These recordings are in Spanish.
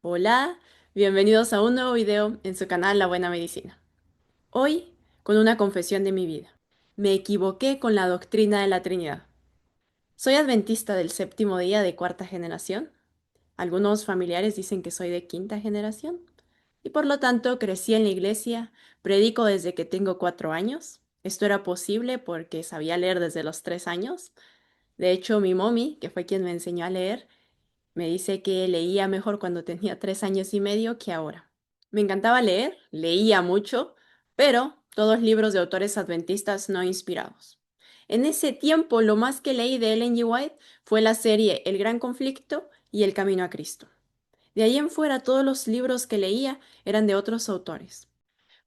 Hola, bienvenidos a un nuevo video en su canal La Buena Medicina. Hoy, con una confesión de mi vida. Me equivoqué con la doctrina de la Trinidad. Soy adventista del séptimo día de cuarta generación. Algunos familiares dicen que soy de quinta generación. Y por lo tanto crecí en la iglesia, predico desde que tengo 4 años. Esto era posible porque sabía leer desde los 3 años. De hecho, mi mommy, que fue quien me enseñó a leer, me dice que leía mejor cuando tenía 3 años y medio que ahora. Me encantaba leer, leía mucho, pero todos libros de autores adventistas no inspirados. En ese tiempo, lo más que leí de Ellen G. White fue la serie El Gran Conflicto y El Camino a Cristo. De ahí en fuera, todos los libros que leía eran de otros autores.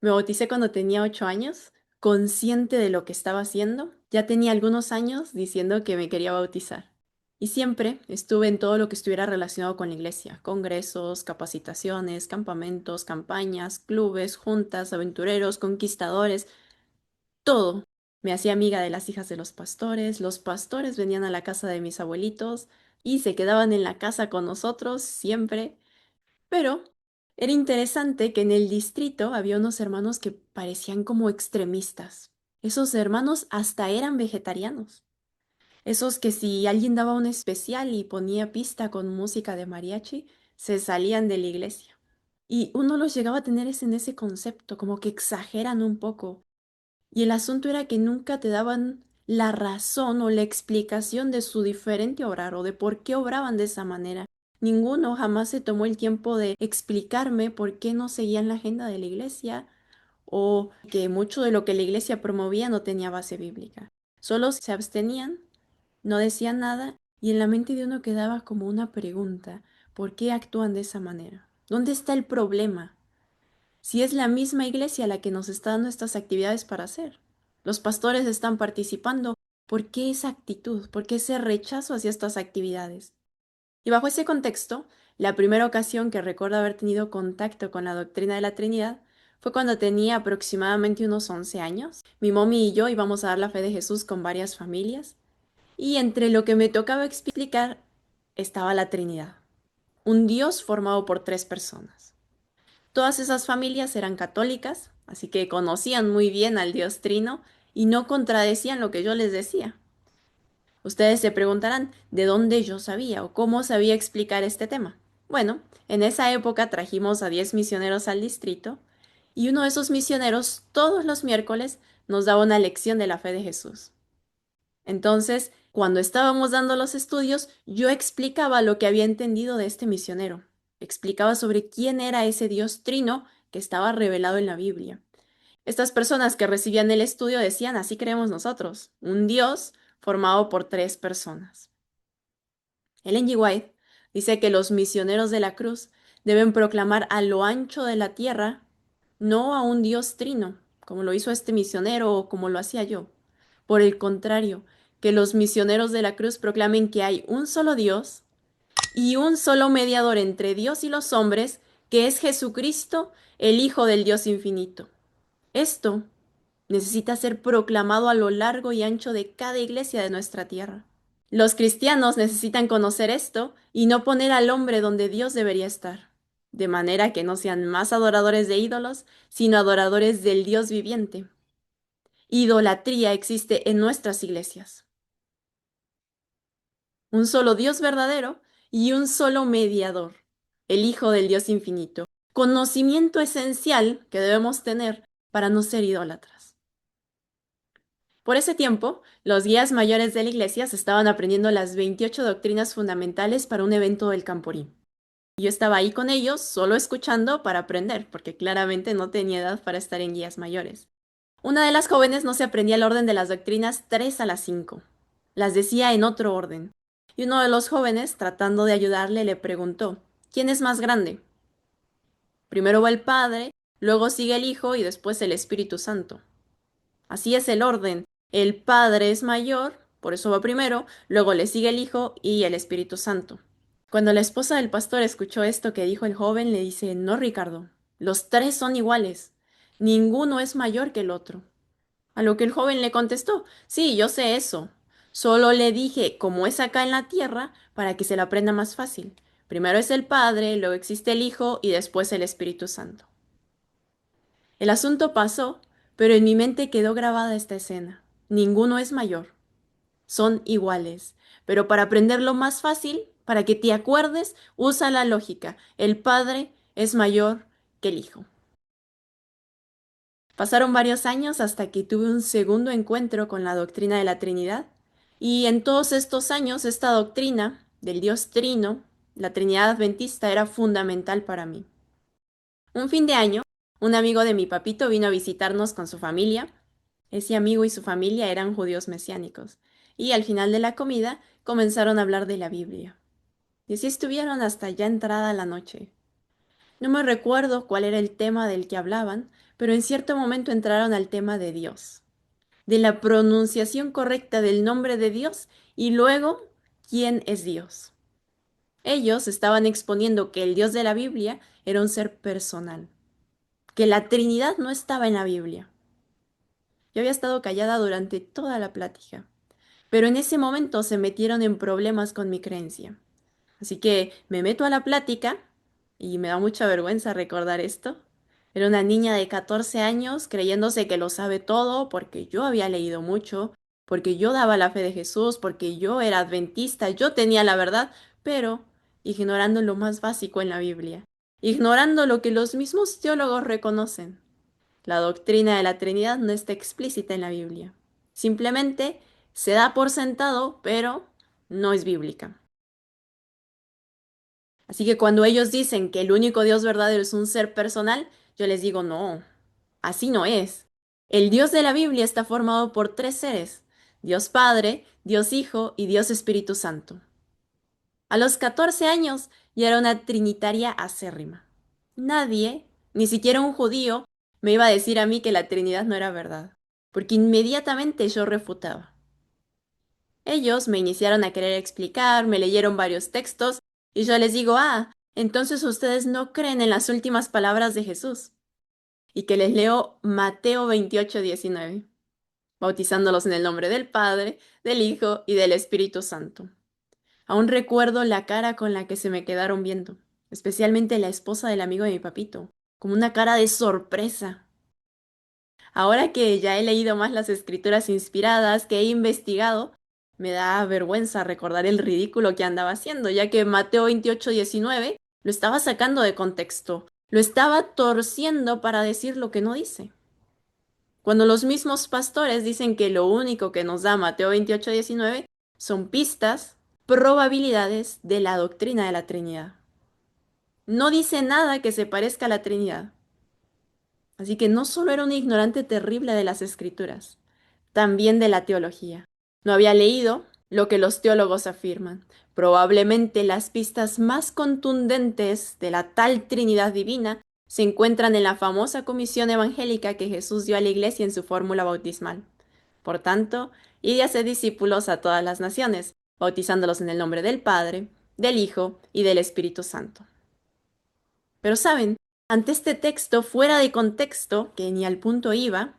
Me bauticé cuando tenía 8 años, consciente de lo que estaba haciendo. Ya tenía algunos años diciendo que me quería bautizar. Y siempre estuve en todo lo que estuviera relacionado con la iglesia: congresos, capacitaciones, campamentos, campañas, clubes, juntas, aventureros, conquistadores, todo. Me hacía amiga de las hijas de los pastores venían a la casa de mis abuelitos y se quedaban en la casa con nosotros siempre. Pero era interesante que en el distrito había unos hermanos que parecían como extremistas. Esos hermanos hasta eran vegetarianos. Esos que si alguien daba un especial y ponía pista con música de mariachi, se salían de la iglesia. Y uno los llegaba a tener en ese concepto, como que exageran un poco. Y el asunto era que nunca te daban la razón o la explicación de su diferente obrar o de por qué obraban de esa manera. Ninguno jamás se tomó el tiempo de explicarme por qué no seguían la agenda de la iglesia o que mucho de lo que la iglesia promovía no tenía base bíblica. Solo se abstenían, no decían nada y en la mente de uno quedaba como una pregunta: ¿por qué actúan de esa manera? ¿Dónde está el problema? Si es la misma iglesia la que nos está dando estas actividades para hacer. Los pastores están participando. ¿Por qué esa actitud? ¿Por qué ese rechazo hacia estas actividades? Y bajo ese contexto, la primera ocasión que recuerdo haber tenido contacto con la doctrina de la Trinidad fue cuando tenía aproximadamente unos 11 años. Mi mami y yo íbamos a dar la fe de Jesús con varias familias y entre lo que me tocaba explicar estaba la Trinidad, un Dios formado por tres personas. Todas esas familias eran católicas, así que conocían muy bien al Dios Trino y no contradecían lo que yo les decía. Ustedes se preguntarán de dónde yo sabía o cómo sabía explicar este tema. Bueno, en esa época trajimos a 10 misioneros al distrito y uno de esos misioneros todos los miércoles nos daba una lección de la fe de Jesús. Entonces, cuando estábamos dando los estudios, yo explicaba lo que había entendido de este misionero. Explicaba sobre quién era ese Dios trino que estaba revelado en la Biblia. Estas personas que recibían el estudio decían: así creemos nosotros, un Dios formado por tres personas. Ellen G. White dice que los misioneros de la cruz deben proclamar a lo ancho de la tierra no a un Dios trino, como lo hizo este misionero o como lo hacía yo. Por el contrario, que los misioneros de la cruz proclamen que hay un solo Dios y un solo mediador entre Dios y los hombres, que es Jesucristo, el Hijo del Dios infinito. Esto necesita ser proclamado a lo largo y ancho de cada iglesia de nuestra tierra. Los cristianos necesitan conocer esto y no poner al hombre donde Dios debería estar, de manera que no sean más adoradores de ídolos, sino adoradores del Dios viviente. Idolatría existe en nuestras iglesias. Un solo Dios verdadero y un solo mediador, el Hijo del Dios infinito. Conocimiento esencial que debemos tener para no ser idólatras. Por ese tiempo, los guías mayores de la iglesia se estaban aprendiendo las 28 doctrinas fundamentales para un evento del Camporí. Yo estaba ahí con ellos, solo escuchando para aprender, porque claramente no tenía edad para estar en guías mayores. Una de las jóvenes no se aprendía el orden de las doctrinas 3 a las 5. Las decía en otro orden. Y uno de los jóvenes, tratando de ayudarle, le preguntó: ¿quién es más grande? Primero va el Padre, luego sigue el Hijo y después el Espíritu Santo. Así es el orden. El Padre es mayor, por eso va primero, luego le sigue el Hijo y el Espíritu Santo. Cuando la esposa del pastor escuchó esto que dijo el joven, le dice: no, Ricardo, los tres son iguales. Ninguno es mayor que el otro. A lo que el joven le contestó: sí, yo sé eso. Solo le dije cómo es acá en la tierra para que se la aprenda más fácil. Primero es el Padre, luego existe el Hijo y después el Espíritu Santo. El asunto pasó, pero en mi mente quedó grabada esta escena. Ninguno es mayor, son iguales. Pero para aprenderlo más fácil, para que te acuerdes, usa la lógica. El Padre es mayor que el Hijo. Pasaron varios años hasta que tuve un segundo encuentro con la doctrina de la Trinidad. Y en todos estos años, esta doctrina del Dios Trino, la Trinidad Adventista, era fundamental para mí. Un fin de año, un amigo de mi papito vino a visitarnos con su familia. Ese amigo y su familia eran judíos mesiánicos. Y al final de la comida comenzaron a hablar de la Biblia. Y así estuvieron hasta ya entrada la noche. No me recuerdo cuál era el tema del que hablaban, pero en cierto momento entraron al tema de Dios, de la pronunciación correcta del nombre de Dios y luego quién es Dios. Ellos estaban exponiendo que el Dios de la Biblia era un ser personal, que la Trinidad no estaba en la Biblia. Yo había estado callada durante toda la plática, pero en ese momento se metieron en problemas con mi creencia. Así que me meto a la plática y me da mucha vergüenza recordar esto. Era una niña de 14 años creyéndose que lo sabe todo porque yo había leído mucho, porque yo daba la fe de Jesús, porque yo era adventista, yo tenía la verdad, pero ignorando lo más básico en la Biblia, ignorando lo que los mismos teólogos reconocen. La doctrina de la Trinidad no está explícita en la Biblia. Simplemente se da por sentado, pero no es bíblica. Así que cuando ellos dicen que el único Dios verdadero es un ser personal, yo les digo, no, así no es. El Dios de la Biblia está formado por tres seres, Dios Padre, Dios Hijo y Dios Espíritu Santo. A los 14 años ya era una trinitaria acérrima. Nadie, ni siquiera un judío, me iba a decir a mí que la Trinidad no era verdad, porque inmediatamente yo refutaba. Ellos me iniciaron a querer explicar, me leyeron varios textos y yo les digo, entonces ustedes no creen en las últimas palabras de Jesús. Y que les leo Mateo 28:19, bautizándolos en el nombre del Padre, del Hijo y del Espíritu Santo. Aún recuerdo la cara con la que se me quedaron viendo, especialmente la esposa del amigo de mi papito, como una cara de sorpresa. Ahora que ya he leído más las escrituras inspiradas, que he investigado, me da vergüenza recordar el ridículo que andaba haciendo, ya que Mateo 28:19 lo estaba sacando de contexto, lo estaba torciendo para decir lo que no dice. Cuando los mismos pastores dicen que lo único que nos da Mateo 28:19 son pistas, probabilidades de la doctrina de la Trinidad. No dice nada que se parezca a la Trinidad. Así que no solo era un ignorante terrible de las escrituras, también de la teología. No había leído lo que los teólogos afirman. Probablemente las pistas más contundentes de la tal Trinidad divina se encuentran en la famosa comisión evangélica que Jesús dio a la iglesia en su fórmula bautismal. Por tanto, id y haced discípulos a todas las naciones, bautizándolos en el nombre del Padre, del Hijo y del Espíritu Santo. Pero saben, ante este texto fuera de contexto, que ni al punto iba,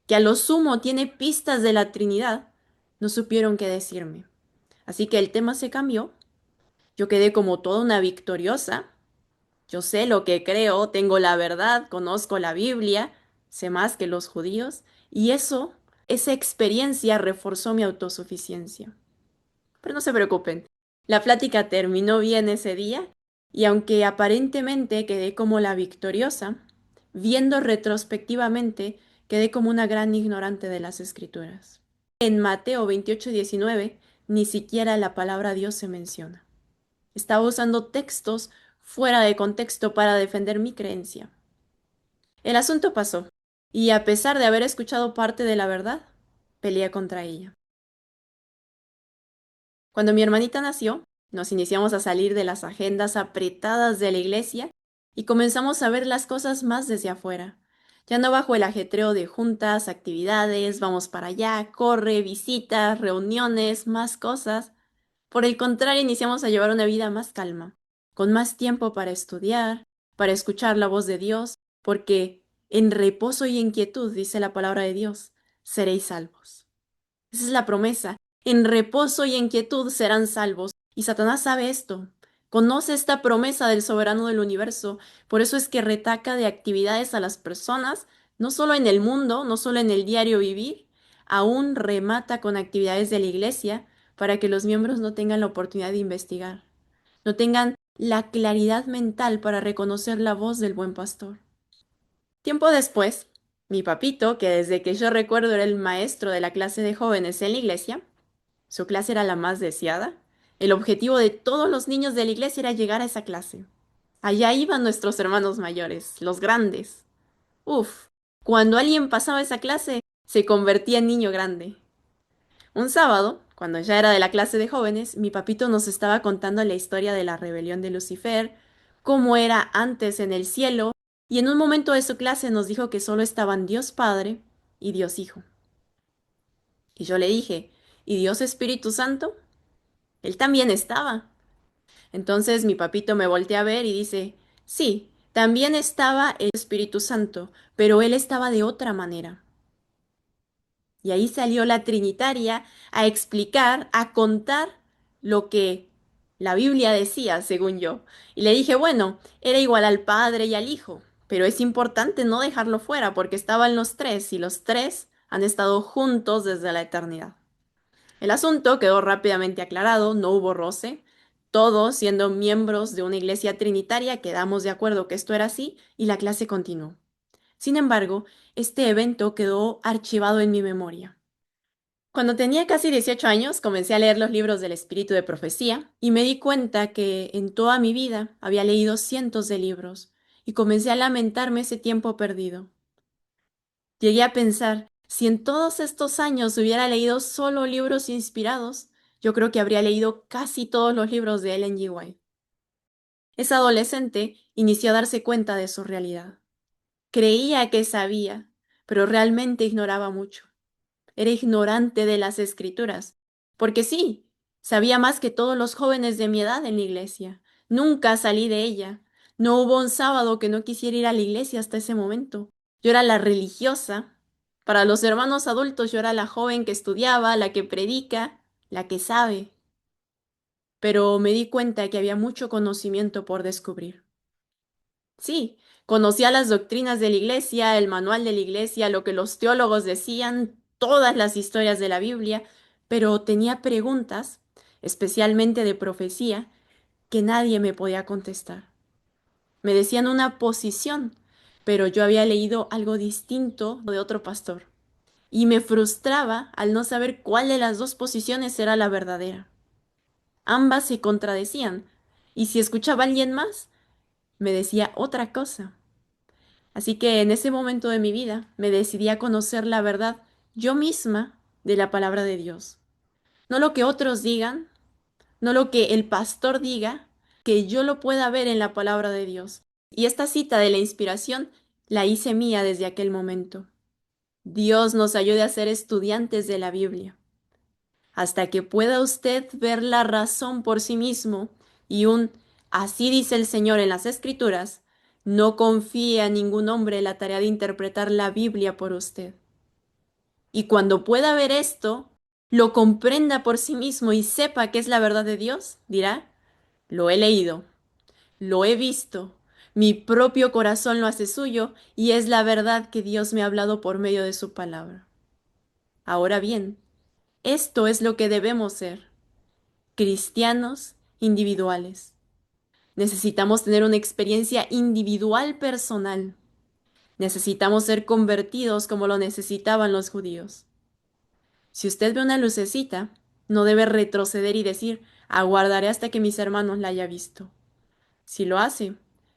que a lo sumo tiene pistas de la Trinidad, no supieron qué decirme. Así que el tema se cambió. Yo quedé como toda una victoriosa. Yo sé lo que creo, tengo la verdad, conozco la Biblia, sé más que los judíos, y esa experiencia reforzó mi autosuficiencia. Pero no se preocupen, la plática terminó bien ese día y aunque aparentemente quedé como la victoriosa, viendo retrospectivamente quedé como una gran ignorante de las escrituras. En Mateo 28:19 ni siquiera la palabra Dios se menciona. Estaba usando textos fuera de contexto para defender mi creencia. El asunto pasó, y a pesar de haber escuchado parte de la verdad, peleé contra ella. Cuando mi hermanita nació, nos iniciamos a salir de las agendas apretadas de la iglesia y comenzamos a ver las cosas más desde afuera. Ya no bajo el ajetreo de juntas, actividades, vamos para allá, corre, visitas, reuniones, más cosas. Por el contrario, iniciamos a llevar una vida más calma, con más tiempo para estudiar, para escuchar la voz de Dios, porque en reposo y en quietud, dice la palabra de Dios, seréis salvos. Esa es la promesa. En reposo y en quietud serán salvos. Y Satanás sabe esto. Conoce esta promesa del soberano del universo. Por eso es que retaca de actividades a las personas, no solo en el mundo, no solo en el diario vivir, aún remata con actividades de la iglesia para que los miembros no tengan la oportunidad de investigar, no tengan la claridad mental para reconocer la voz del buen pastor. Tiempo después, mi papito, que desde que yo recuerdo era el maestro de la clase de jóvenes en la iglesia, su clase era la más deseada. El objetivo de todos los niños de la iglesia era llegar a esa clase. Allá iban nuestros hermanos mayores, los grandes. Uf, cuando alguien pasaba esa clase, se convertía en niño grande. Un sábado, cuando ya era de la clase de jóvenes, mi papito nos estaba contando la historia de la rebelión de Lucifer, cómo era antes en el cielo, y en un momento de su clase nos dijo que solo estaban Dios Padre y Dios Hijo. Y yo le dije, ¿y Dios Espíritu Santo? Él también estaba. Entonces mi papito me voltea a ver y dice, sí, también estaba el Espíritu Santo, pero él estaba de otra manera. Y ahí salió la Trinitaria a explicar, a contar lo que la Biblia decía, según yo. Y le dije, bueno, era igual al Padre y al Hijo, pero es importante no dejarlo fuera porque estaban los tres y los tres han estado juntos desde la eternidad. El asunto quedó rápidamente aclarado, no hubo roce. Todos, siendo miembros de una iglesia trinitaria, quedamos de acuerdo que esto era así y la clase continuó. Sin embargo, este evento quedó archivado en mi memoria. Cuando tenía casi 18 años, comencé a leer los libros del Espíritu de Profecía y me di cuenta que en toda mi vida había leído cientos de libros y comencé a lamentarme ese tiempo perdido. Llegué a pensar, si en todos estos años hubiera leído solo libros inspirados, yo creo que habría leído casi todos los libros de Ellen G. White. Esa adolescente inició a darse cuenta de su realidad. Creía que sabía, pero realmente ignoraba mucho. Era ignorante de las escrituras, porque sí, sabía más que todos los jóvenes de mi edad en la iglesia. Nunca salí de ella. No hubo un sábado que no quisiera ir a la iglesia hasta ese momento. Yo era la religiosa. Para los hermanos adultos yo era la joven que estudiaba, la que predica, la que sabe. Pero me di cuenta que había mucho conocimiento por descubrir. Sí, conocía las doctrinas de la iglesia, el manual de la iglesia, lo que los teólogos decían, todas las historias de la Biblia, pero tenía preguntas, especialmente de profecía, que nadie me podía contestar. Me decían una posición, pero yo había leído algo distinto de otro pastor, y me frustraba al no saber cuál de las dos posiciones era la verdadera. Ambas se contradecían, y si escuchaba a alguien más, me decía otra cosa. Así que en ese momento de mi vida me decidí a conocer la verdad yo misma de la palabra de Dios. No lo que otros digan, no lo que el pastor diga, que yo lo pueda ver en la palabra de Dios. Y esta cita de la inspiración la hice mía desde aquel momento. Dios nos ayude a ser estudiantes de la Biblia, hasta que pueda usted ver la razón por sí mismo y un así dice el Señor en las Escrituras, no confíe a ningún hombre en la tarea de interpretar la Biblia por usted. Y cuando pueda ver esto, lo comprenda por sí mismo y sepa que es la verdad de Dios, dirá, lo he leído, lo he visto, mi propio corazón lo hace suyo y es la verdad que Dios me ha hablado por medio de su palabra. Ahora bien, esto es lo que debemos ser cristianos individuales. Necesitamos tener una experiencia individual personal. Necesitamos ser convertidos como lo necesitaban los judíos. Si usted ve una lucecita, no debe retroceder y decir, aguardaré hasta que mis hermanos la haya visto. Si lo hace,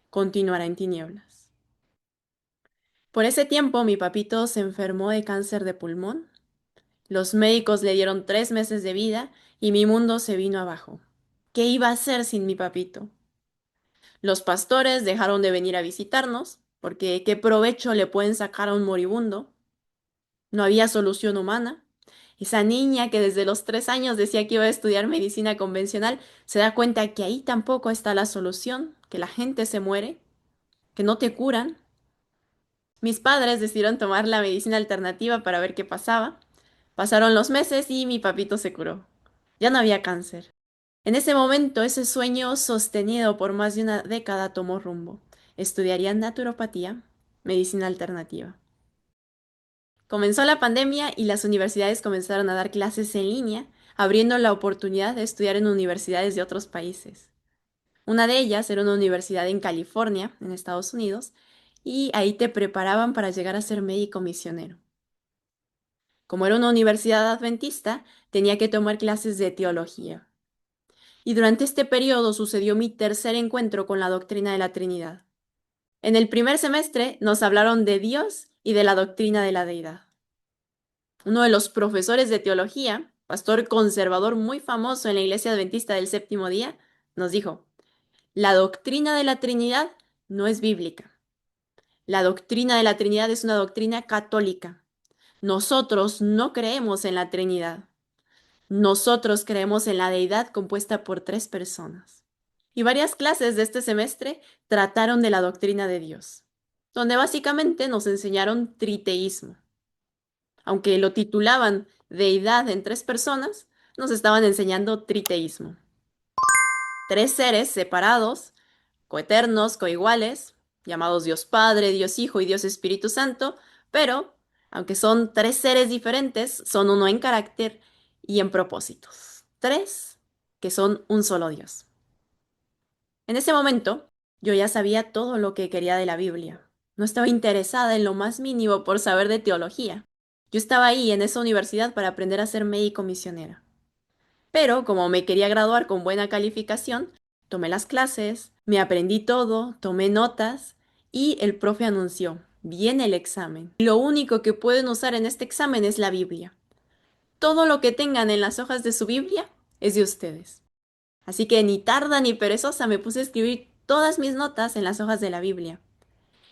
continuará en tinieblas. Por ese tiempo, mi papito se enfermó de cáncer de pulmón. Los médicos le dieron 3 meses de vida y mi mundo se vino abajo. ¿Qué iba a hacer sin mi papito? Los pastores dejaron de venir a visitarnos, porque ¿qué provecho le pueden sacar a un moribundo? No había solución humana. Esa niña que desde los 3 años decía que iba a estudiar medicina convencional, se da cuenta que ahí tampoco está la solución, que la gente se muere, que no te curan. Mis padres decidieron tomar la medicina alternativa para ver qué pasaba. Pasaron los meses y mi papito se curó. Ya no había cáncer. En ese momento, ese sueño sostenido por más de una década tomó rumbo. Estudiaría naturopatía, medicina alternativa. Comenzó la pandemia y las universidades comenzaron a dar clases en línea, abriendo la oportunidad de estudiar en universidades de otros países. Una de ellas era una universidad en California, en Estados Unidos, y ahí te preparaban para llegar a ser médico misionero. Como era una universidad adventista, tenía que tomar clases de teología. Y durante este periodo sucedió mi tercer encuentro con la doctrina de la Trinidad. En el primer semestre nos hablaron de Dios y de la doctrina de la deidad. Uno de los profesores de teología, pastor conservador muy famoso en la Iglesia Adventista del Séptimo Día, nos dijo, la doctrina de la Trinidad no es bíblica. La doctrina de la Trinidad es una doctrina católica. Nosotros no creemos en la Trinidad. Nosotros creemos en la deidad compuesta por tres personas. Y varias clases de este semestre trataron de la doctrina de Dios, donde básicamente nos enseñaron triteísmo. Aunque lo titulaban deidad en tres personas, nos estaban enseñando triteísmo. Tres seres separados, coeternos, coiguales, llamados Dios Padre, Dios Hijo y Dios Espíritu Santo, pero, aunque son tres seres diferentes, son uno en carácter y en propósitos. Tres que son un solo Dios. En ese momento, yo ya sabía todo lo que quería de la Biblia. No estaba interesada en lo más mínimo por saber de teología. Yo estaba ahí en esa universidad para aprender a ser médico misionera. Pero como me quería graduar con buena calificación, tomé las clases, me aprendí todo, tomé notas y el profe anunció, viene el examen. Lo único que pueden usar en este examen es la Biblia. Todo lo que tengan en las hojas de su Biblia es de ustedes. Así que ni tarda ni perezosa me puse a escribir todas mis notas en las hojas de la Biblia.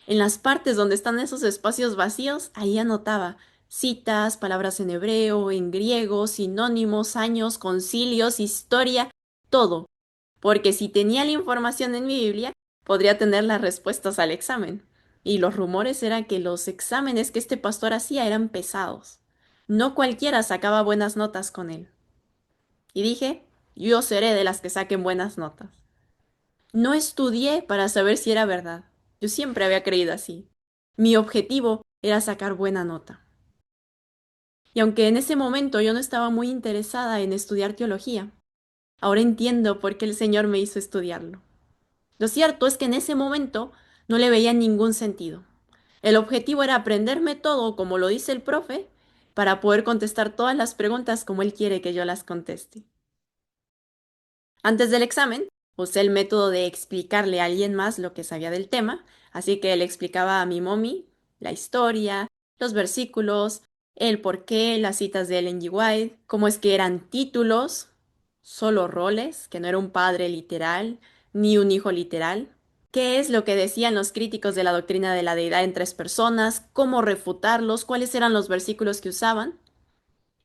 En las partes donde están esos espacios vacíos, ahí anotaba citas, palabras en hebreo, en griego, sinónimos, años, concilios, historia, todo. Porque si tenía la información en mi Biblia, podría tener las respuestas al examen. Y los rumores eran que los exámenes que este pastor hacía eran pesados. No cualquiera sacaba buenas notas con él. Y dije, yo seré de las que saquen buenas notas. No estudié para saber si era verdad. Yo siempre había creído así. Mi objetivo era sacar buena nota. Y aunque en ese momento yo no estaba muy interesada en estudiar teología, ahora entiendo por qué el Señor me hizo estudiarlo. Lo cierto es que en ese momento no le veía ningún sentido. El objetivo era aprenderme todo como lo dice el profe para poder contestar todas las preguntas como él quiere que yo las conteste. Antes del examen, usé el método de explicarle a alguien más lo que sabía del tema, así que le explicaba a mi mommy la historia, los versículos, el porqué, las citas de Ellen G. White, cómo es que eran títulos, solo roles, que no era un padre literal, ni un hijo literal. ¿Qué es lo que decían los críticos de la doctrina de la deidad en tres personas? ¿Cómo refutarlos? ¿Cuáles eran los versículos que usaban?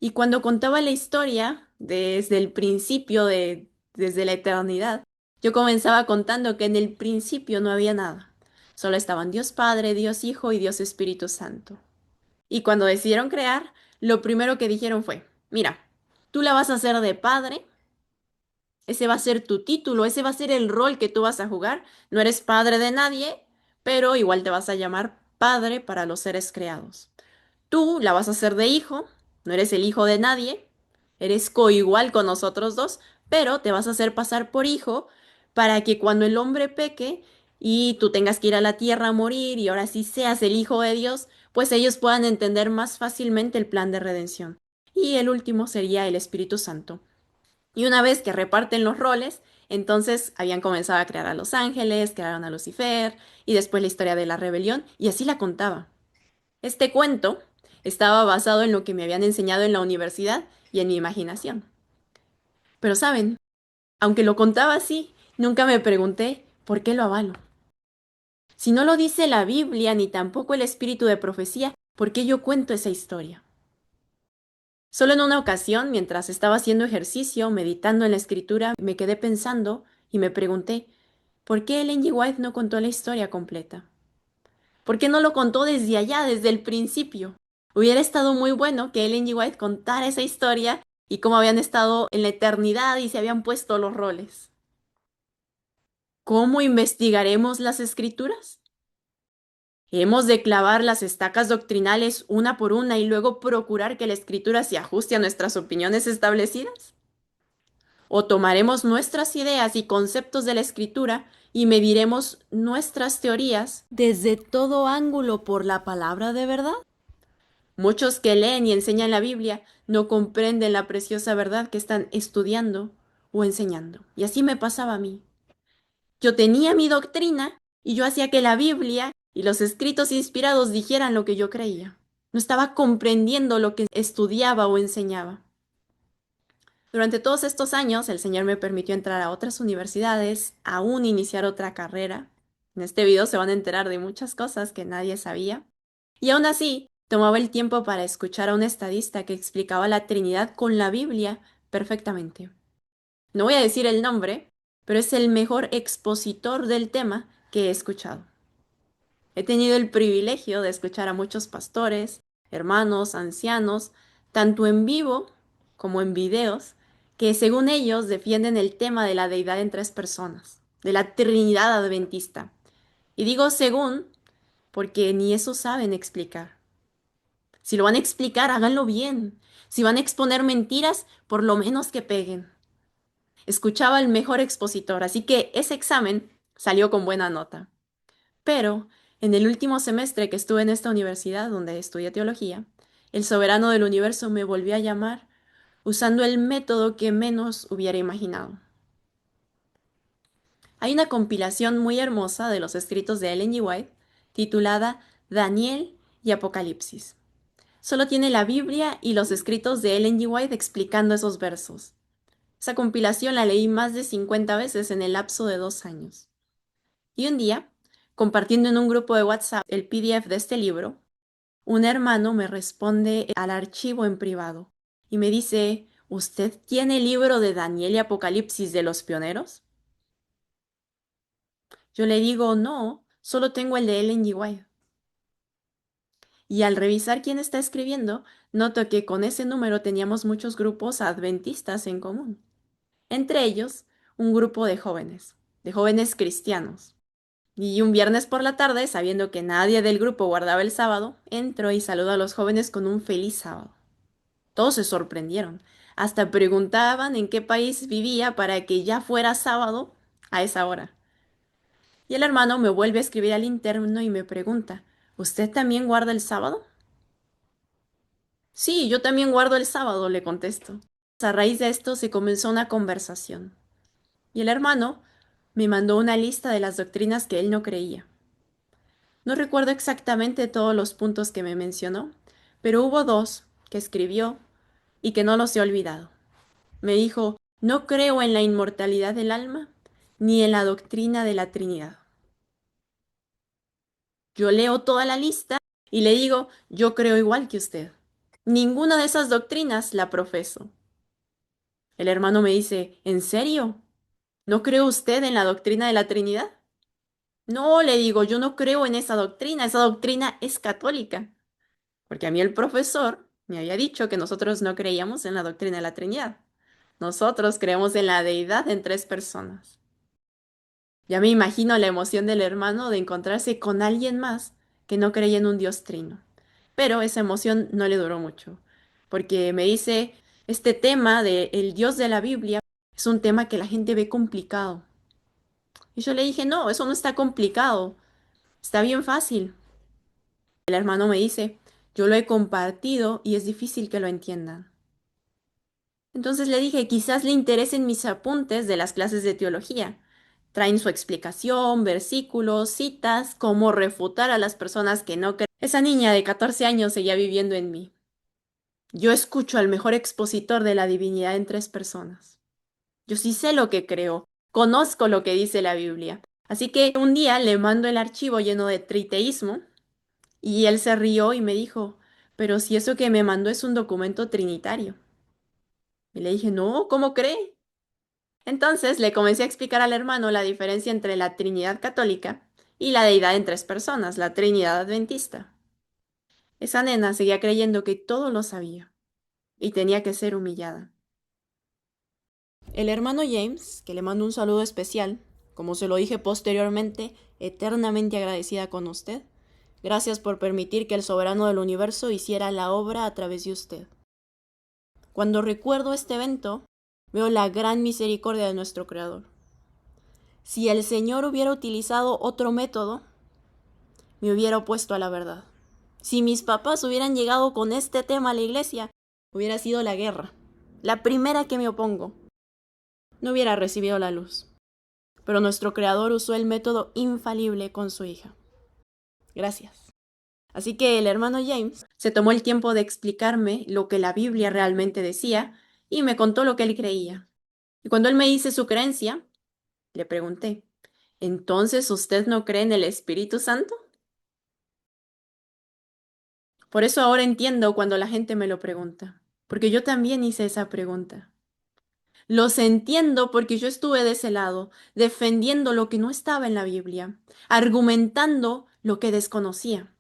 Y cuando contaba la historia, desde el principio, desde la eternidad, yo comenzaba contando que en el principio no había nada. Solo estaban Dios Padre, Dios Hijo y Dios Espíritu Santo. Y cuando decidieron crear, lo primero que dijeron fue, mira, tú la vas a hacer de padre, ese va a ser tu título, ese va a ser el rol que tú vas a jugar. No eres padre de nadie, pero igual te vas a llamar padre para los seres creados. Tú la vas a hacer de hijo, no eres el hijo de nadie, eres coigual con nosotros dos, pero te vas a hacer pasar por hijo para que cuando el hombre peque y tú tengas que ir a la tierra a morir y ahora sí seas el hijo de Dios, pues ellos puedan entender más fácilmente el plan de redención. Y el último sería el Espíritu Santo. Y una vez que reparten los roles, entonces habían comenzado a crear a los ángeles, crearon a Lucifer y después la historia de la rebelión y así la contaba. Este cuento estaba basado en lo que me habían enseñado en la universidad y en mi imaginación. Pero saben, aunque lo contaba así, nunca me pregunté por qué lo avalo. Si no lo dice la Biblia ni tampoco el espíritu de profecía, ¿por qué yo cuento esa historia? Solo en una ocasión, mientras estaba haciendo ejercicio, meditando en la escritura, me quedé pensando y me pregunté, ¿por qué Ellen G. White no contó la historia completa? ¿Por qué no lo contó desde allá, desde el principio? Hubiera estado muy bueno que Ellen G. White contara esa historia y cómo habían estado en la eternidad y se habían puesto los roles. ¿Cómo investigaremos las escrituras? ¿Hemos de clavar las estacas doctrinales una por una y luego procurar que la escritura se ajuste a nuestras opiniones establecidas? ¿O tomaremos nuestras ideas y conceptos de la escritura y mediremos nuestras teorías desde todo ángulo por la palabra de verdad? Muchos que leen y enseñan la Biblia no comprenden la preciosa verdad que están estudiando o enseñando. Y así me pasaba a mí. Yo tenía mi doctrina y yo hacía que la Biblia y los escritos inspirados dijeran lo que yo creía. No estaba comprendiendo lo que estudiaba o enseñaba. Durante todos estos años, el Señor me permitió entrar a otras universidades, aún iniciar otra carrera. En este video se van a enterar de muchas cosas que nadie sabía. Y aún así, tomaba el tiempo para escuchar a un estadista que explicaba la Trinidad con la Biblia perfectamente. No voy a decir el nombre, pero es el mejor expositor del tema que he escuchado. He tenido el privilegio de escuchar a muchos pastores, hermanos, ancianos, tanto en vivo como en videos, que según ellos defienden el tema de la deidad en tres personas, de la Trinidad adventista. Y digo según porque ni eso saben explicar. Si lo van a explicar, háganlo bien. Si van a exponer mentiras, por lo menos que peguen. Escuchaba al mejor expositor, así que ese examen salió con buena nota. Pero en el último semestre que estuve en esta universidad donde estudié teología, el soberano del universo me volvió a llamar usando el método que menos hubiera imaginado. Hay una compilación muy hermosa de los escritos de Ellen G. White titulada Daniel y Apocalipsis. Solo tiene la Biblia y los escritos de Ellen G. White explicando esos versos. Esa compilación la leí más de 50 veces en el lapso de 2 años. Y un día, compartiendo en un grupo de WhatsApp el PDF de este libro, un hermano me responde al archivo en privado y me dice, ¿usted tiene el libro de Daniel y Apocalipsis de los pioneros? Yo le digo, no, solo tengo el de Ellen G. White. Y al revisar quién está escribiendo, noto que con ese número teníamos muchos grupos adventistas en común. Entre ellos, un grupo de jóvenes cristianos. Y un viernes por la tarde, sabiendo que nadie del grupo guardaba el sábado, entro y saludo a los jóvenes con un feliz sábado. Todos se sorprendieron. Hasta preguntaban en qué país vivía para que ya fuera sábado a esa hora. Y el hermano me vuelve a escribir al interno y me pregunta, ¿usted también guarda el sábado? Sí, yo también guardo el sábado, le contesto. A raíz de esto se comenzó una conversación. Y el hermano me mandó una lista de las doctrinas que él no creía. No recuerdo exactamente todos los puntos que me mencionó, pero hubo dos que escribió y que no los he olvidado. Me dijo, no creo en la inmortalidad del alma ni en la doctrina de la Trinidad. Yo leo toda la lista y le digo, yo creo igual que usted. Ninguna de esas doctrinas la profeso. El hermano me dice, ¿en serio? ¿No cree usted en la doctrina de la Trinidad? No, le digo, yo no creo en esa doctrina es católica. Porque a mí el profesor me había dicho que nosotros no creíamos en la doctrina de la Trinidad. Nosotros creemos en la deidad en tres personas. Ya me imagino la emoción del hermano de encontrarse con alguien más que no creía en un Dios trino. Pero esa emoción no le duró mucho, porque me dice, este tema de el Dios de la Biblia es un tema que la gente ve complicado. Y yo le dije, no, eso no está complicado, está bien fácil. El hermano me dice, yo lo he compartido y es difícil que lo entiendan. Entonces le dije, quizás le interesen mis apuntes de las clases de teología. Traen su explicación, versículos, citas, cómo refutar a las personas que no creen. Esa niña de 14 años seguía viviendo en mí. Yo escucho al mejor expositor de la divinidad en tres personas. Yo sí sé lo que creo, conozco lo que dice la Biblia. Así que un día le mando el archivo lleno de triteísmo y él se rió y me dijo, pero si eso que me mandó es un documento trinitario. Y le dije, no, ¿cómo cree? Entonces le comencé a explicar al hermano la diferencia entre la Trinidad católica y la deidad en tres personas, la Trinidad adventista. Esa nena seguía creyendo que todo lo sabía y tenía que ser humillada. El hermano James, que le mando un saludo especial, como se lo dije posteriormente, eternamente agradecida con usted. Gracias por permitir que el soberano del universo hiciera la obra a través de usted. Cuando recuerdo este evento, veo la gran misericordia de nuestro Creador. Si el Señor hubiera utilizado otro método, me hubiera opuesto a la verdad. Si mis papás hubieran llegado con este tema a la iglesia, hubiera sido la guerra. La primera que me opongo. No hubiera recibido la luz. Pero nuestro Creador usó el método infalible con su hija. Gracias. Así que el hermano James se tomó el tiempo de explicarme lo que la Biblia realmente decía y me contó lo que él creía. Y cuando él me dice su creencia, le pregunté, ¿entonces usted no cree en el Espíritu Santo? Por eso ahora entiendo cuando la gente me lo pregunta, porque yo también hice esa pregunta. Los entiendo porque yo estuve de ese lado, defendiendo lo que no estaba en la Biblia, argumentando lo que desconocía,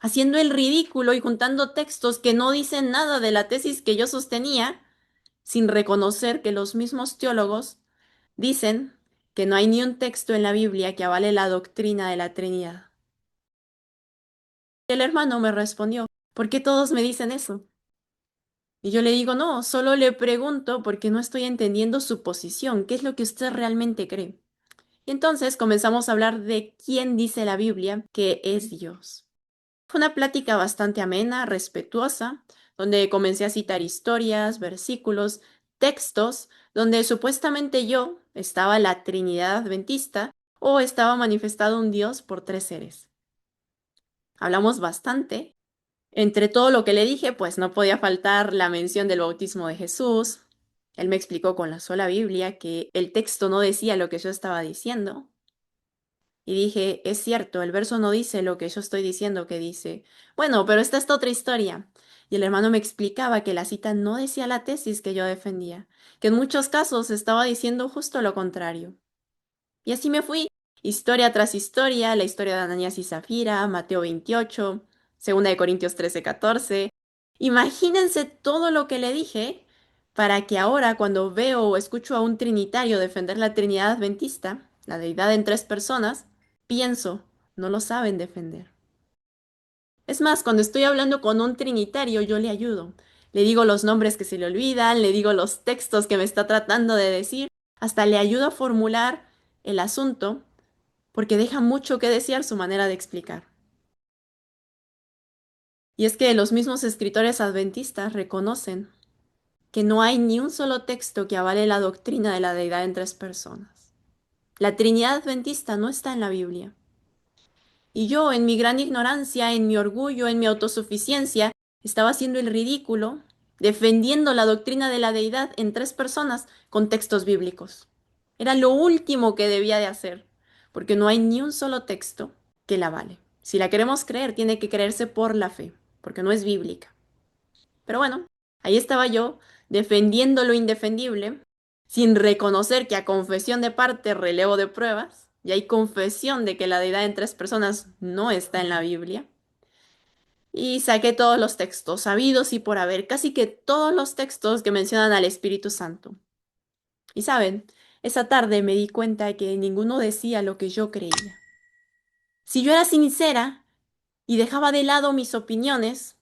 haciendo el ridículo y juntando textos que no dicen nada de la tesis que yo sostenía, sin reconocer que los mismos teólogos dicen que no hay ni un texto en la Biblia que avale la doctrina de la Trinidad. El hermano me respondió, ¿por qué todos me dicen eso? Y yo le digo, no, solo le pregunto porque no estoy entendiendo su posición, qué es lo que usted realmente cree. Y entonces comenzamos a hablar de quién dice la Biblia que es Dios. Fue una plática bastante amena, respetuosa, donde comencé a citar historias, versículos, textos, donde supuestamente yo estaba la Trinidad Adventista o estaba manifestado un Dios por tres seres. Hablamos bastante. Entre todo lo que le dije, pues no podía faltar la mención del bautismo de Jesús. Él me explicó con la sola Biblia que el texto no decía lo que yo estaba diciendo. Y dije, es cierto, el verso no dice lo que yo estoy diciendo que dice. Bueno, pero esta es otra historia. Y el hermano me explicaba que la cita no decía la tesis que yo defendía, que en muchos casos estaba diciendo justo lo contrario. Y así me fui, historia tras historia, la historia de Ananías y Zafira, Mateo 28, 2 de Corintios 13-14. Imagínense todo lo que le dije para que ahora cuando veo o escucho a un trinitario defender la Trinidad Adventista, la deidad en tres personas, pienso, no lo saben defender. Es más, cuando estoy hablando con un trinitario, yo le ayudo. Le digo los nombres que se le olvidan, le digo los textos que me está tratando de decir, hasta le ayudo a formular el asunto, porque deja mucho que desear su manera de explicar. Y es que los mismos escritores adventistas reconocen que no hay ni un solo texto que avale la doctrina de la deidad en tres personas. La Trinidad adventista no está en la Biblia. Y yo, en mi gran ignorancia, en mi orgullo, en mi autosuficiencia, estaba haciendo el ridículo, defendiendo la doctrina de la deidad en tres personas con textos bíblicos. Era lo último que debía de hacer, porque no hay ni un solo texto que la vale. Si la queremos creer, tiene que creerse por la fe, porque no es bíblica. Pero bueno, ahí estaba yo, defendiendo lo indefendible, sin reconocer que a confesión de parte relevo de pruebas, y hay confesión de que la deidad en tres personas no está en la Biblia. Y saqué todos los textos, sabidos y por haber, casi que todos los textos que mencionan al Espíritu Santo. Y saben, esa tarde me di cuenta de que ninguno decía lo que yo creía. Si yo era sincera y dejaba de lado mis opiniones,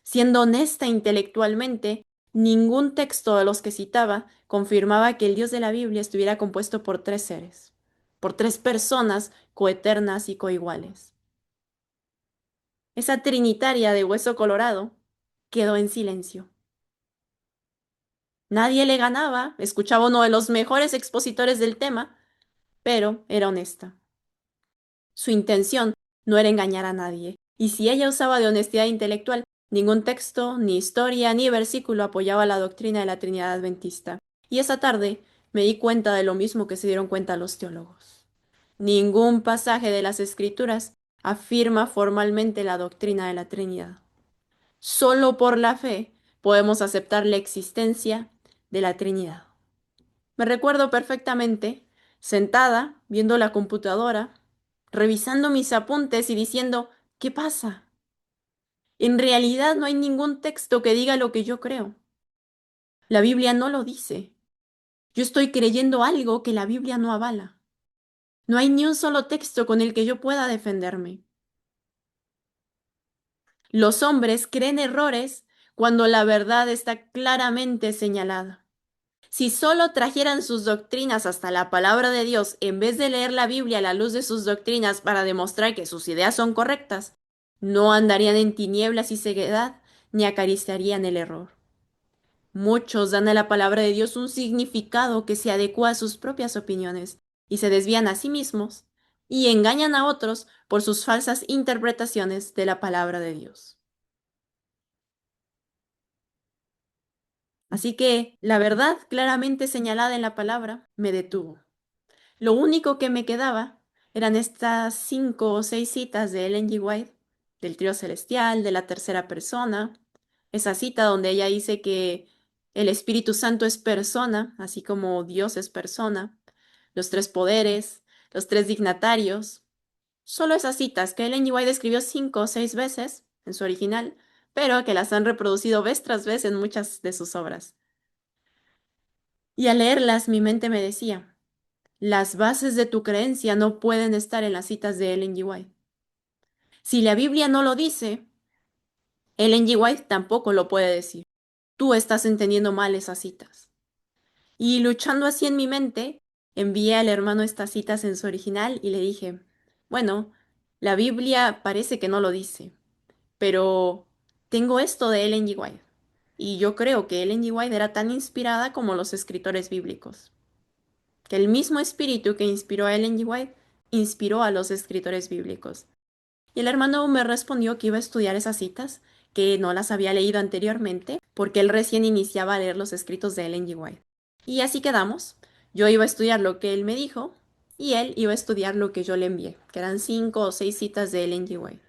siendo honesta intelectualmente, ningún texto de los que citaba confirmaba que el Dios de la Biblia estuviera compuesto por tres seres, por tres personas coeternas y coiguales. Esa trinitaria de hueso colorado quedó en silencio. Nadie le ganaba, escuchaba uno de los mejores expositores del tema, pero era honesta. Su intención no era engañar a nadie, y si ella usaba de honestidad intelectual, ningún texto, ni historia, ni versículo apoyaba la doctrina de la Trinidad Adventista. Y esa tarde me di cuenta de lo mismo que se dieron cuenta los teólogos. Ningún pasaje de las Escrituras afirma formalmente la doctrina de la Trinidad. Solo por la fe podemos aceptar la existencia de la Trinidad. Me recuerdo perfectamente, sentada, viendo la computadora, revisando mis apuntes y diciendo, ¿qué pasa? En realidad no hay ningún texto que diga lo que yo creo. La Biblia no lo dice. Yo estoy creyendo algo que la Biblia no avala. No hay ni un solo texto con el que yo pueda defenderme. Los hombres creen errores cuando la verdad está claramente señalada. Si solo trajeran sus doctrinas hasta la palabra de Dios en vez de leer la Biblia a la luz de sus doctrinas para demostrar que sus ideas son correctas, no andarían en tinieblas y ceguedad ni acariciarían el error. Muchos dan a la palabra de Dios un significado que se adecua a sus propias opiniones y se desvían a sí mismos y engañan a otros por sus falsas interpretaciones de la palabra de Dios. Así que la verdad claramente señalada en la palabra me detuvo. Lo único que me quedaba eran estas 5 o 6 citas de Ellen G. White, del trío celestial, de la tercera persona, esa cita donde ella dice que el Espíritu Santo es persona, así como Dios es persona, los 3 poderes, los 3 dignatarios. Solo esas citas que Ellen G. White escribió 5 o 6 veces en su original, pero que las han reproducido vez tras vez en muchas de sus obras. Y al leerlas, mi mente me decía, las bases de tu creencia no pueden estar en las citas de Ellen G. White. Si la Biblia no lo dice, Ellen G. White tampoco lo puede decir. Tú estás entendiendo mal esas citas. Y luchando así en mi mente, envié al hermano estas citas en su original y le dije, bueno, la Biblia parece que no lo dice, pero tengo esto de Ellen G. White. Y yo creo que Ellen G. White era tan inspirada como los escritores bíblicos. Que el mismo espíritu que inspiró a Ellen G. White inspiró a los escritores bíblicos. Y el hermano me respondió que iba a estudiar esas citas, que no las había leído anteriormente, porque él recién iniciaba a leer los escritos de Ellen G. White. Y así quedamos. Yo iba a estudiar lo que él me dijo y él iba a estudiar lo que yo le envié, que eran 5 o 6 citas de Ellen G. White.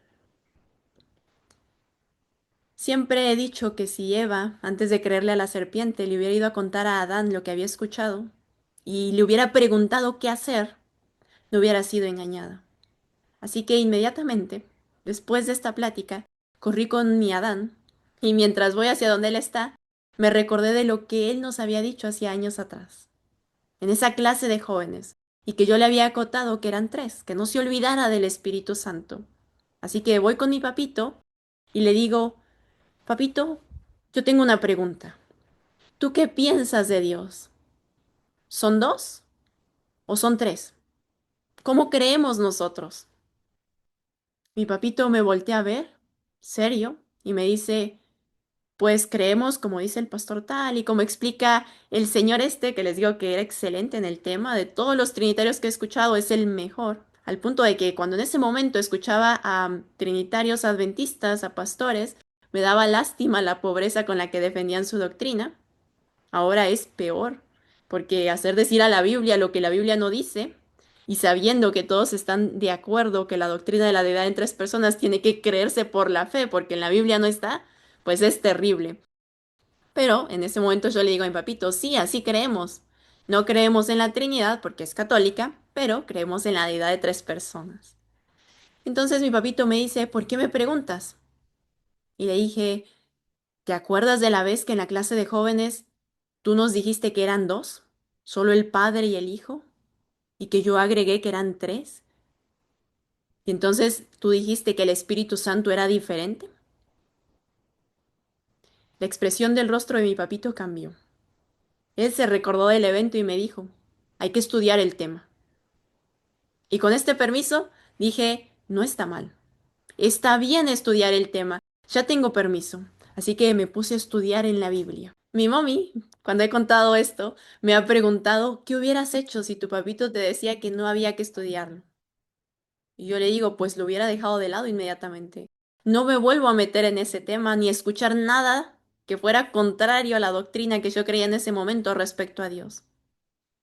Siempre he dicho que si Eva, antes de creerle a la serpiente, le hubiera ido a contar a Adán lo que había escuchado y le hubiera preguntado qué hacer, no hubiera sido engañada. Así que inmediatamente, después de esta plática, corrí con mi Adán, y mientras voy hacia donde él está, me recordé de lo que él nos había dicho hacía años atrás, en esa clase de jóvenes, y que yo le había acotado que eran 3, que no se olvidara del Espíritu Santo. Así que voy con mi papito y le digo, papito, yo tengo una pregunta. ¿Tú qué piensas de Dios? ¿Son 2 o son 3? ¿Cómo creemos nosotros? Mi papito me voltea a ver, serio, y me dice, pues creemos como dice el pastor tal y como explica el señor este que les digo que era excelente en el tema, de todos los trinitarios que he escuchado es el mejor, al punto de que cuando en ese momento escuchaba a trinitarios adventistas, a pastores, me daba lástima la pobreza con la que defendían su doctrina. Ahora es peor, porque hacer decir a la Biblia lo que la Biblia no dice, y sabiendo que todos están de acuerdo que la doctrina de la deidad en 3 personas tiene que creerse por la fe, porque en la Biblia no está, pues es terrible. Pero en ese momento yo le digo a mi papito, sí, así creemos. No creemos en la Trinidad porque es católica, pero creemos en la deidad de 3 personas. Entonces mi papito me dice, ¿por qué me preguntas? Y le dije, ¿te acuerdas de la vez que en la clase de jóvenes tú nos dijiste que eran 2? ¿Solo el Padre y el Hijo? Y que yo agregué que eran 3. Y entonces tú dijiste que el Espíritu Santo era diferente. La expresión del rostro de mi papito cambió. Él se recordó del evento y me dijo, hay que estudiar el tema. Y con este permiso dije, no está mal. Está bien estudiar el tema. Ya tengo permiso. Así que me puse a estudiar en la Biblia. Mi mami, cuando he contado esto, me ha preguntado, ¿qué hubieras hecho si tu papito te decía que no había que estudiarlo? Y yo le digo, pues lo hubiera dejado de lado inmediatamente. No me vuelvo a meter en ese tema ni escuchar nada que fuera contrario a la doctrina que yo creía en ese momento respecto a Dios.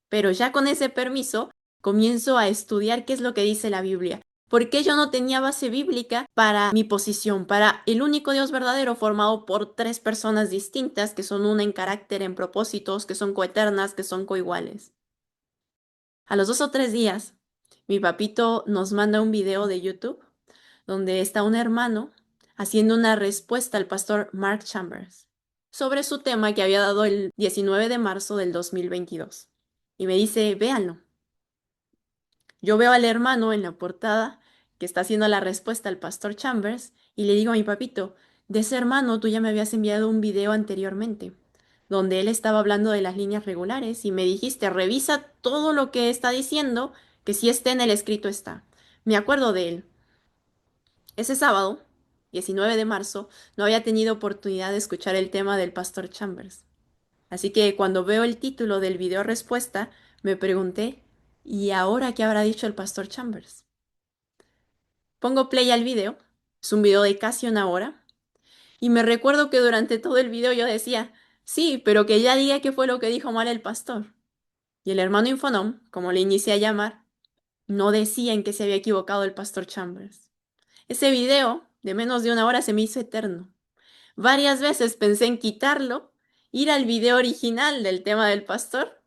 Pero ya con ese permiso comienzo a estudiar qué es lo que dice la Biblia. Porque yo no tenía base bíblica para mi posición, para el único Dios verdadero formado por 3 personas distintas, que son una en carácter, en propósitos, que son coeternas, que son coiguales. A los 2 o 3 días, mi papito nos manda un video de YouTube donde está un hermano haciendo una respuesta al pastor Mark Chambers sobre su tema que había dado el 19 de marzo del 2022. y me dice, véanlo. Yo veo al hermano en la portada que está haciendo la respuesta al pastor Chambers y le digo a mi papito, de ese hermano tú ya me habías enviado un video anteriormente, donde él estaba hablando de las líneas regulares y me dijiste, revisa todo lo que está diciendo, que si está en el escrito está. Me acuerdo de él. Ese sábado, 19 de marzo, no había tenido oportunidad de escuchar el tema del pastor Chambers. Así que cuando veo el título del video respuesta, me pregunté, ¿y ahora qué habrá dicho el pastor Chambers? Pongo play al video, es un video de casi una hora, y me recuerdo que durante todo el video yo decía, sí, pero que ya diga qué fue lo que dijo mal el pastor. Y el hermano Infonom, como le inicié a llamar, no decía en qué se había equivocado el pastor Chambers. Ese video de menos de una hora se me hizo eterno. Varias veces pensé en quitarlo, ir al video original del tema del pastor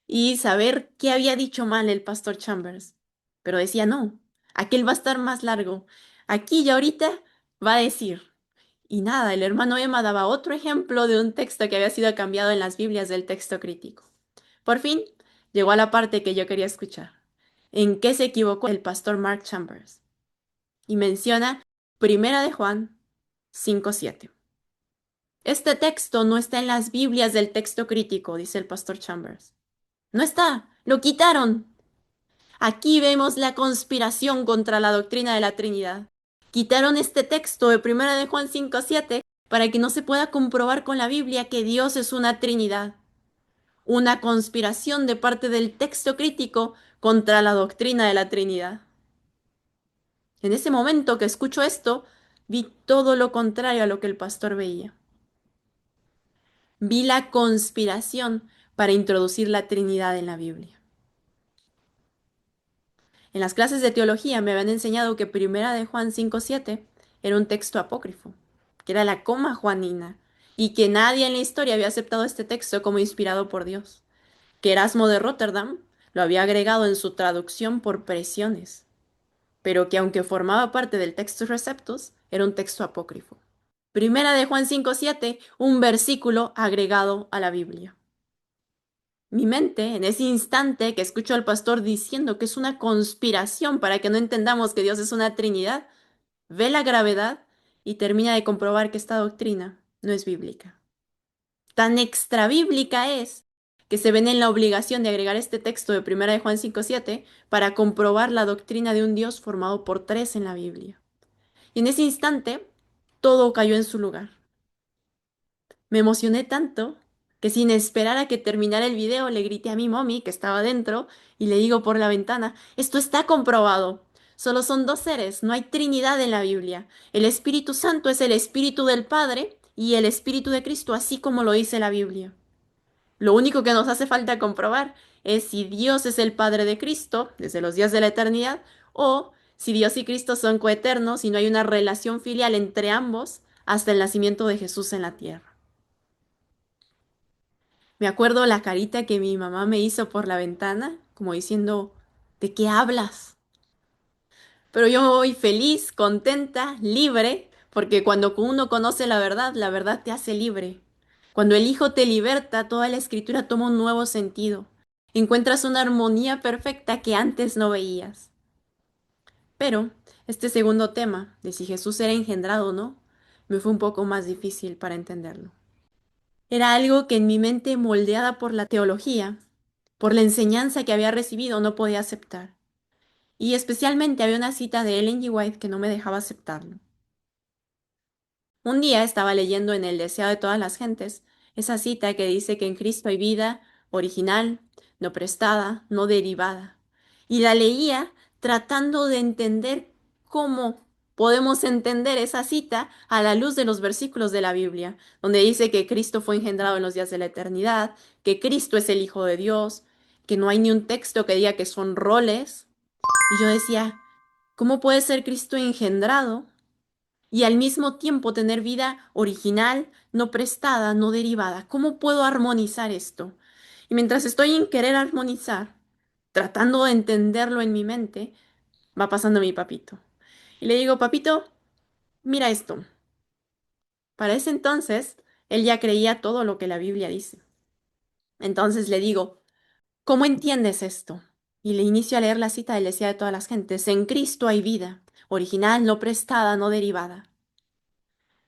y saber qué había dicho mal el pastor Chambers. Pero decía, no, aquel va a estar más largo. Aquí y ahorita va a decir. Y nada, el hermano Emma daba otro ejemplo de un texto que había sido cambiado en las Biblias del texto crítico. Por fin, llegó a la parte que yo quería escuchar. ¿En qué se equivocó el pastor Mark Chambers? Y menciona Primera de Juan 5:7. Este texto no está en las Biblias del texto crítico, dice el pastor Chambers. No está, lo quitaron. Aquí vemos la conspiración contra la doctrina de la Trinidad. Quitaron este texto de Primera de Juan 5:7 para que no se pueda comprobar con la Biblia que Dios es una Trinidad. Una conspiración de parte del texto crítico contra la doctrina de la Trinidad. En ese momento que escucho esto, vi todo lo contrario a lo que el pastor veía. Vi la conspiración para introducir la Trinidad en la Biblia. En las clases de teología me habían enseñado que Primera de Juan 5:7 era un texto apócrifo, que era la coma juanina, y que nadie en la historia había aceptado este texto como inspirado por Dios, que Erasmo de Rotterdam lo había agregado en su traducción por presiones, pero que aunque formaba parte del Textus Receptus, era un texto apócrifo. Primera de Juan 5:7, un versículo agregado a la Biblia. Mi mente, en ese instante que escucho al pastor diciendo que es una conspiración para que no entendamos que Dios es una Trinidad, ve la gravedad y termina de comprobar que esta doctrina no es bíblica. Tan extra bíblica es que se ven en la obligación de agregar este texto de 1 de Juan 5:7 para comprobar la doctrina de un Dios formado por tres en la Biblia. Y en ese instante, todo cayó en su lugar. Me emocioné tanto que sin esperar a que terminara el video le grité a mi mommy que estaba dentro y le digo por la ventana, esto está comprobado. Solo son dos seres, no hay Trinidad en la Biblia. El Espíritu Santo es el Espíritu del Padre y el Espíritu de Cristo, así como lo dice la Biblia. Lo único que nos hace falta comprobar es si Dios es el Padre de Cristo desde los días de la eternidad o si Dios y Cristo son coeternos y no hay una relación filial entre ambos hasta el nacimiento de Jesús en la tierra. Me acuerdo la carita que mi mamá me hizo por la ventana, como diciendo, ¿de qué hablas? Pero yo voy feliz, contenta, libre, porque cuando uno conoce la verdad te hace libre. Cuando el Hijo te liberta, toda la escritura toma un nuevo sentido. Encuentras una armonía perfecta que antes no veías. Pero este segundo tema, de si Jesús era engendrado o no, me fue un poco más difícil para entenderlo. Era algo que en mi mente, moldeada por la teología, por la enseñanza que había recibido, no podía aceptar. Y especialmente había una cita de Ellen G. White que no me dejaba aceptarlo. Un día estaba leyendo en El deseo de todas las gentes esa cita que dice que en Cristo hay vida original, no prestada, no derivada. Y la leía tratando de entender cómo podemos entender esa cita a la luz de los versículos de la Biblia, donde dice que Cristo fue engendrado en los días de la eternidad, que Cristo es el Hijo de Dios, que no hay ni un texto que diga que son roles. Y yo decía, ¿cómo puede ser Cristo engendrado y al mismo tiempo tener vida original, no prestada, no derivada? ¿Cómo puedo armonizar esto? Y mientras estoy en querer armonizar, tratando de entenderlo en mi mente, va pasando mi papito. Y le digo, papito, mira esto. Para ese entonces, él ya creía todo lo que la Biblia dice. Entonces le digo, ¿Cómo entiendes esto? Y le inicio a leer la cita del Mesías de todas las gentes. En Cristo hay vida, original, no prestada, no derivada.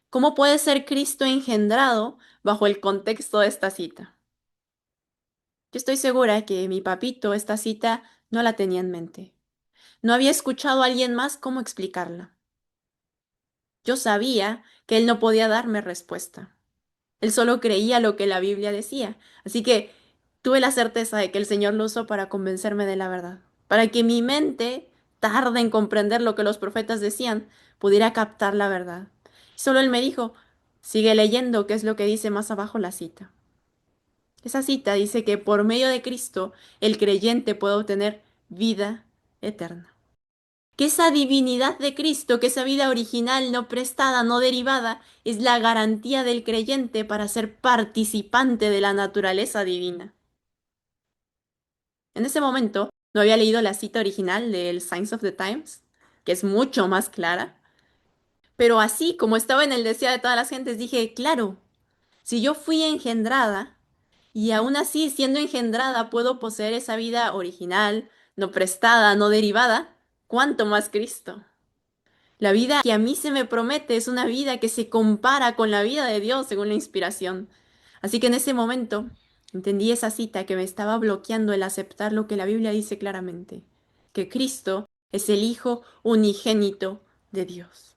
¿Cómo puede ser Cristo engendrado bajo el contexto de esta cita? Yo estoy segura que mi papito esta cita no la tenía en mente. No había escuchado a alguien más cómo explicarla. Yo sabía que él no podía darme respuesta. Él solo creía lo que la Biblia decía. Así que tuve la certeza de que el Señor lo usó para convencerme de la verdad, para que mi mente, tarde en comprender lo que los profetas decían, pudiera captar la verdad. Y solo él me dijo, sigue leyendo, qué es lo que dice más abajo la cita. Esa cita dice que por medio de Cristo el creyente puede obtener vida eterna. Que esa divinidad de Cristo, que esa vida original, no prestada, no derivada, es la garantía del creyente para ser participante de la naturaleza divina. En ese momento no había leído la cita original del Signs of the Times, que es mucho más clara, pero así como estaba en el deseo de todas las gentes, dije, claro, si yo fui engendrada y aún así siendo engendrada puedo poseer esa vida original, no prestada, no derivada, ¿cuánto más Cristo? La vida que a mí se me promete es una vida que se compara con la vida de Dios según la inspiración. Así que en ese momento entendí esa cita que me estaba bloqueando el aceptar lo que la Biblia dice claramente, que Cristo es el Hijo unigénito de Dios.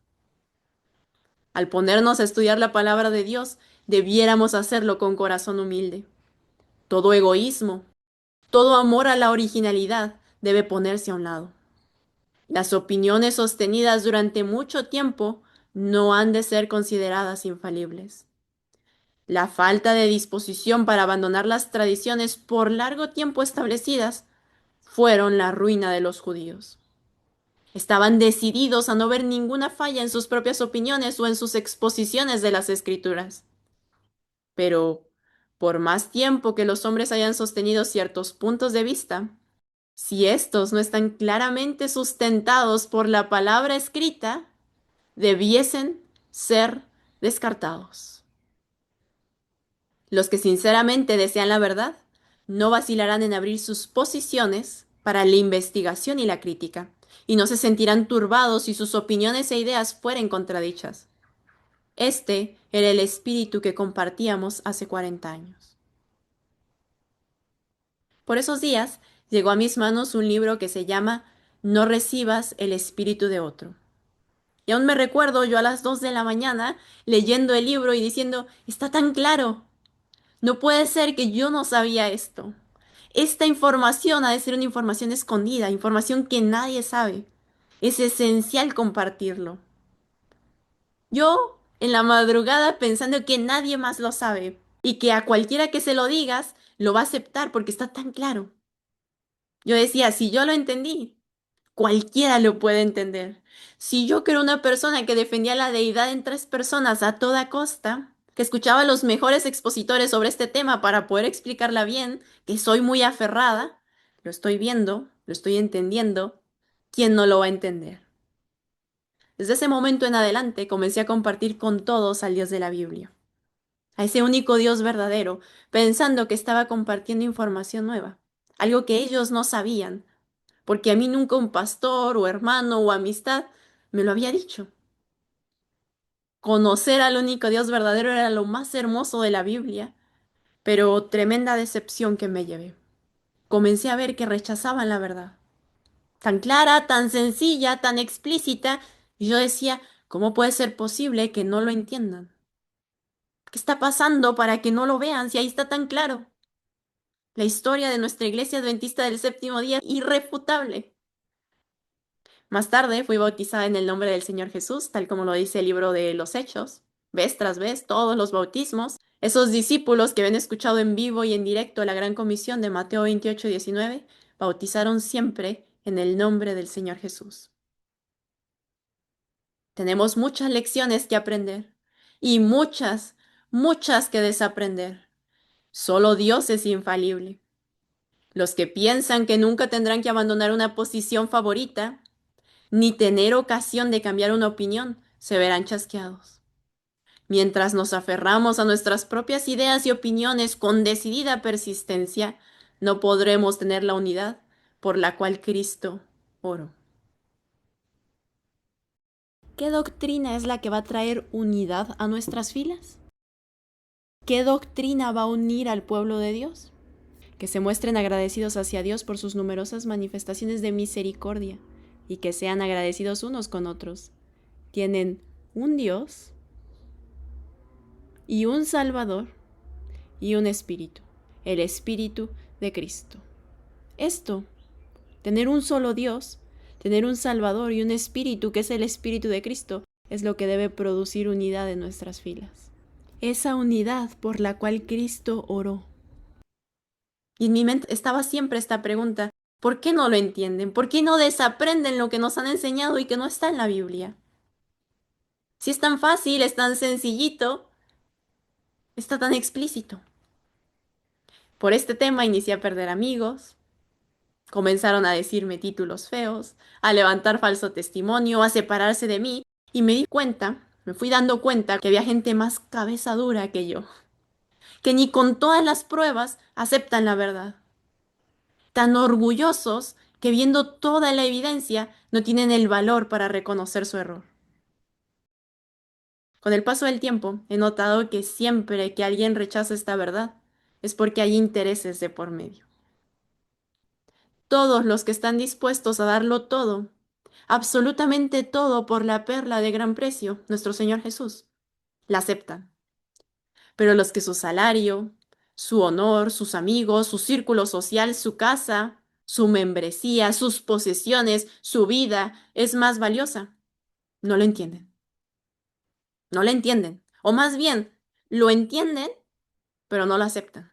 Al ponernos a estudiar la palabra de Dios, debiéramos hacerlo con corazón humilde. Todo egoísmo, todo amor a la originalidad debe ponerse a un lado. Las opiniones sostenidas durante mucho tiempo no han de ser consideradas infalibles. La falta de disposición para abandonar las tradiciones por largo tiempo establecidas fueron la ruina de los judíos. Estaban decididos a no ver ninguna falla en sus propias opiniones o en sus exposiciones de las escrituras. Pero, por más tiempo que los hombres hayan sostenido ciertos puntos de vista, si estos no están claramente sustentados por la palabra escrita, debiesen ser descartados. Los que sinceramente desean la verdad no vacilarán en abrir sus posiciones para la investigación y la crítica, y no se sentirán turbados si sus opiniones e ideas fueren contradichas. Este era el espíritu que compartíamos hace 40 años. Por esos días llegó a mis manos un libro que se llama No recibas el espíritu de otro. Y aún me recuerdo yo a las 2 de la mañana leyendo el libro y diciendo, está tan claro, no puede ser que yo no sabía esto. Esta información ha de ser una información escondida, información que nadie sabe. Es esencial compartirlo. Yo, en la madrugada, pensando que nadie más lo sabe y que a cualquiera que se lo digas, lo va a aceptar porque está tan claro. Yo decía, si yo lo entendí, cualquiera lo puede entender. Si yo que era una persona que defendía la deidad en tres personas a toda costa, que escuchaba a los mejores expositores sobre este tema para poder explicarla bien, que soy muy aferrada, lo estoy viendo, lo estoy entendiendo, ¿quién no lo va a entender? Desde ese momento en adelante comencé a compartir con todos al Dios de la Biblia, a ese único Dios verdadero, pensando que estaba compartiendo información nueva, algo que ellos no sabían, porque a mí nunca un pastor o hermano o amistad me lo había dicho. Conocer al único Dios verdadero era lo más hermoso de la Biblia, pero tremenda decepción que me llevé. Comencé a ver que rechazaban la verdad, tan clara, tan sencilla, tan explícita, y yo decía, ¿cómo puede ser posible que no lo entiendan? ¿Qué está pasando para que no lo vean si ahí está tan claro? La historia de nuestra iglesia adventista del séptimo día es irrefutable. Más tarde fui bautizada en el nombre del Señor Jesús, tal como lo dice el libro de los Hechos. Vez tras vez, todos los bautismos. Esos discípulos que habían escuchado en vivo y en directo la gran comisión de Mateo 28:19, bautizaron siempre en el nombre del Señor Jesús. Tenemos muchas lecciones que aprender y muchas, muchas que desaprender. Solo Dios es infalible. Los que piensan que nunca tendrán que abandonar una posición favorita, ni tener ocasión de cambiar una opinión, se verán chasqueados. Mientras nos aferramos a nuestras propias ideas y opiniones con decidida persistencia, no podremos tener la unidad por la cual Cristo oró. ¿Qué doctrina es la que va a traer unidad a nuestras filas? ¿Qué doctrina va a unir al pueblo de Dios? Que se muestren agradecidos hacia Dios por sus numerosas manifestaciones de misericordia y que sean agradecidos unos con otros. Tienen un Dios y un Salvador y un Espíritu, el Espíritu de Cristo. Esto, tener un solo Dios, tener un Salvador y un Espíritu que es el Espíritu de Cristo, es lo que debe producir unidad en nuestras filas. Esa unidad por la cual Cristo oró. Y en mi mente estaba siempre esta pregunta: ¿por qué no lo entienden? ¿Por qué no desaprenden lo que nos han enseñado y que no está en la Biblia? Si es tan fácil, es tan sencillito, está tan explícito. Por este tema inicié a perder amigos, comenzaron a decirme títulos feos, a levantar falso testimonio, a separarse de mí, y me fui dando cuenta que había gente más cabeza dura que yo, que ni con todas las pruebas aceptan la verdad. Tan orgullosos que viendo toda la evidencia no tienen el valor para reconocer su error. Con el paso del tiempo he notado que siempre que alguien rechaza esta verdad es porque hay intereses de por medio. Todos los que están dispuestos a darlo todo, absolutamente todo por la perla de gran precio, nuestro Señor Jesús, la aceptan. Pero los que su salario, su honor, sus amigos, su círculo social, su casa, su membresía, sus posesiones, su vida es más valiosa, no lo entienden. No lo entienden. O más bien, lo entienden, pero no lo aceptan.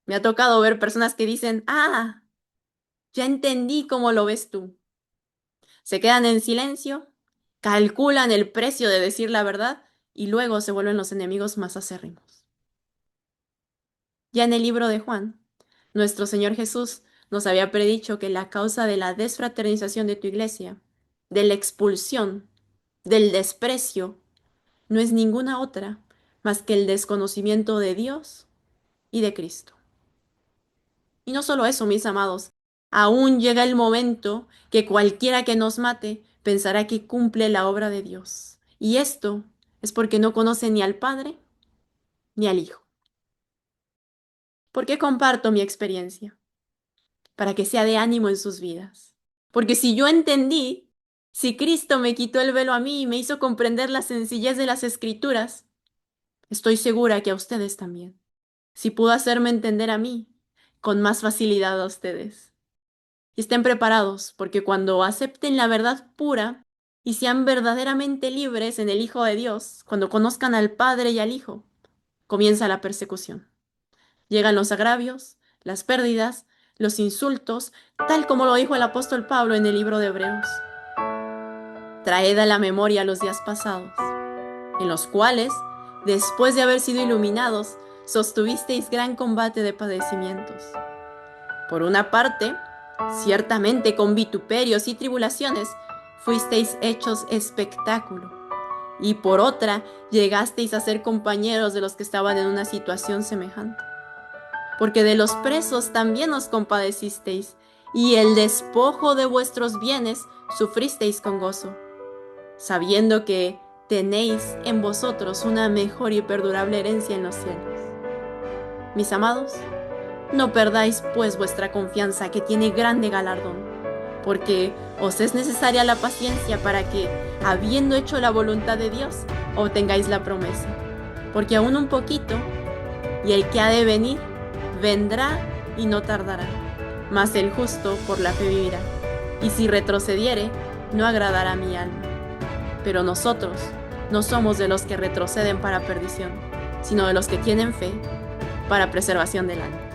Me ha tocado ver personas que dicen: ah, ya entendí cómo lo ves tú. Se quedan en silencio, calculan el precio de decir la verdad y luego se vuelven los enemigos más acérrimos. Ya en el libro de Juan, nuestro Señor Jesús nos había predicho que la causa de la desfraternización de tu iglesia, de la expulsión, del desprecio, no es ninguna otra más que el desconocimiento de Dios y de Cristo. Y no solo eso, mis amados, aún llega el momento que cualquiera que nos mate pensará que cumple la obra de Dios. Y esto es porque no conoce ni al Padre ni al Hijo. ¿Por qué comparto mi experiencia? Para que sea de ánimo en sus vidas. Porque si yo entendí, si Cristo me quitó el velo a mí y me hizo comprender la sencillez de las Escrituras, estoy segura que a ustedes también. Si pudo hacerme entender a mí, con más facilidad a ustedes. Y estén preparados, porque cuando acepten la verdad pura y sean verdaderamente libres en el Hijo de Dios, cuando conozcan al Padre y al Hijo, comienza la persecución. Llegan los agravios, las pérdidas, los insultos, tal como lo dijo el apóstol Pablo en el libro de Hebreos. Traed a la memoria los días pasados, en los cuales, después de haber sido iluminados, sostuvisteis gran combate de padecimientos. Por una parte, ciertamente con vituperios y tribulaciones fuisteis hechos espectáculo, y por otra llegasteis a ser compañeros de los que estaban en una situación semejante. Porque de los presos también os compadecisteis, y el despojo de vuestros bienes sufristeis con gozo, sabiendo que tenéis en vosotros una mejor y perdurable herencia en los cielos. Mis amados, no perdáis pues vuestra confianza, que tiene grande galardón, porque os es necesaria la paciencia para que, habiendo hecho la voluntad de Dios, obtengáis la promesa. Porque aún un poquito, y el que ha de venir, vendrá y no tardará, mas el justo por la fe vivirá. Y si retrocediere, no agradará a mi alma. Pero nosotros no somos de los que retroceden para perdición, sino de los que tienen fe para preservación del alma.